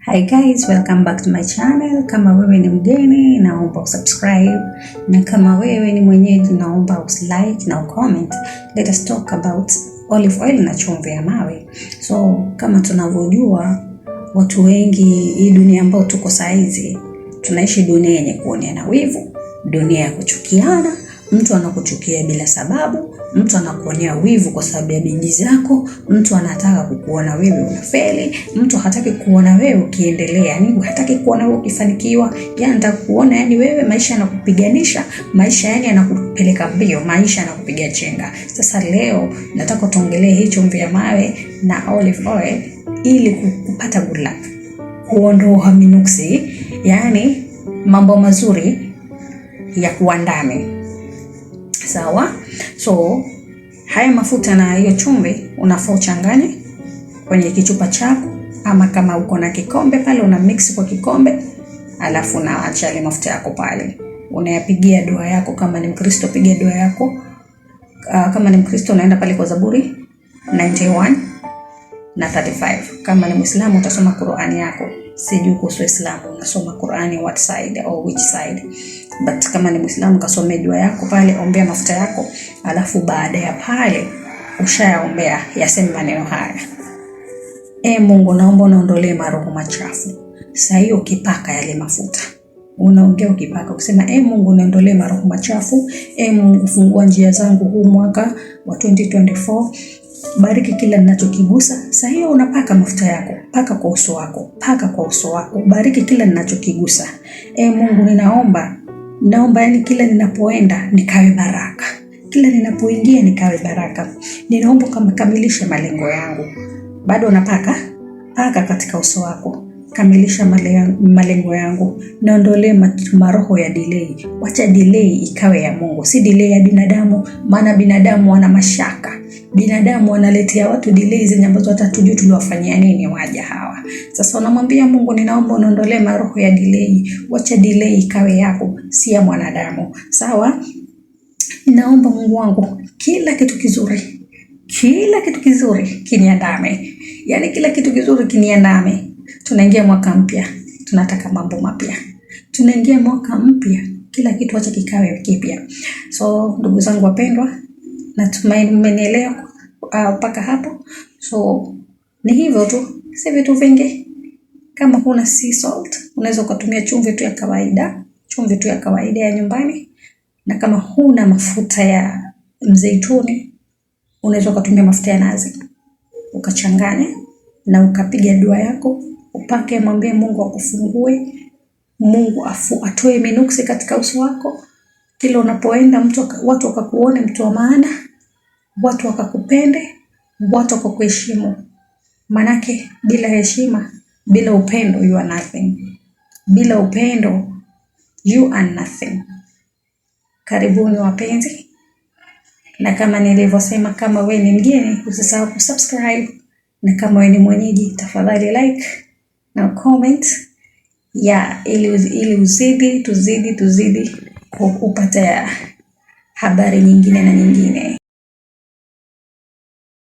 Hi guys, welcome back to my channel. Kama wewe ni mgeni, naomba usubscribe, na kama wewe ni mwenyeji, naomba uslike na ucomment. Let us talk about olive oil na chumvi ya mawe. So kama tunavyojua, watu wengi hii dunia ambayo tuko saizi, tunaishi dunia yenye kuoneana wivu, dunia ya kuchukiana. Mtu anakuchukia bila sababu, mtu anakuonea wivu kwa sababu ya bidii zako, mtu anataka kukuona wewe unafeli, mtu hataki kuona wewe ukiendelea, yani hataki kuona wewe ukifanikiwa, yani anataka kuona yani wewe maisha yanakupiganisha, maisha yani yanakupeleka mbio, maisha yanakupiga chenga. Sasa leo nataka tuongelee hii chumvi ya mawe na olive oil ili kupata good luck, kuondoa minuksi, yani mambo mazuri ya kuandame. Sawa? So haya mafuta na hiyo chumvi unafaa uchanganye kwenye kichupa chako, ama kama uko na kikombe pale una mix kwa kikombe, alafu unaacha ile mafuta yako pale. Unayapigia dua yako. Kama ni Mkristo, pigia dua yako. Kama ni Mkristo unaenda pale kwa Zaburi 91 na 35. Kama ni Muislamu utasoma Qur'ani yako. Sijui kuhusu Uislamu unasoma Qur'ani what side or which side, but kama ni Muislamu kasome dua yako pale, ombea mafuta yako, alafu baada ya pale ushayaombea yaseme maneno haya: Mungu, naomba unaondolee maroho machafu. Sasa hiyo ukipaka yale mafuta, unaongea ukipaka ukisema Mungu unaondolee maroho machafu, Mungu fungua njia zangu huu mwaka wa 2024, bariki kila ninachokigusa. Sasa hiyo unapaka mafuta yako, paka kwa uso wako, paka kwa uso wako, bariki kila ninachokigusa. Mungu naomba yani kila ninapoenda nikawe baraka, kila ninapoingia nikawe baraka. Ninaomba kamilisha malengo yangu. Bado unapaka, paka katika uso wako, kamilisha malengo yangu. Naondolee maroho ya delay. Wacha delay ikawe ya Mungu, si delay ya binadamu, maana binadamu wana mashaka. Binadamu wanaletea watu delay zenye ambazo hata tujui tuliwafanyia nini waja hawa. Sasa unamwambia Mungu, ninaomba unaondolee maroho ya delay. Wacha delay ikawe yako, si ya mwanadamu. Sawa? Ninaomba Mungu wangu kila kitu kizuri kiniandame. Yani kila kitu kizuri kiniandame. Tunaingia mwaka mpya, tunataka mambo mapya. Tunaingia mwaka mpya, kila kitu acha kikawe kipya. So ndugu zangu wapendwa, natumaini mmenielewa mpaka hapo. So ni hivyo tu, si vitu vingi. Kama huna sea salt, unaweza kutumia chumvi tu ya kawaida ya nyumbani. Na kama huna mafuta ya mzeituni, unaweza kutumia mafuta ya nazi. Ukachanganya na ukapiga dua yako, upake, mwambie Mungu akufungue, Mungu atoe minuksi katika uso wako. Kila unapoenda watu wakakuone mtu wa maana, watu wakakupende, watu wakakuheshimu. Manake bila heshima, bila upendo you are nothing. Bila upendo you are nothing. Karibuni wapenzi. Na kama nilivyosema, kama wewe ni mgeni usisahau kusubscribe, na kama wewe ni mwenyeji tafadhali like na comment ili tuzidi kupata habari nyingine na nyingine.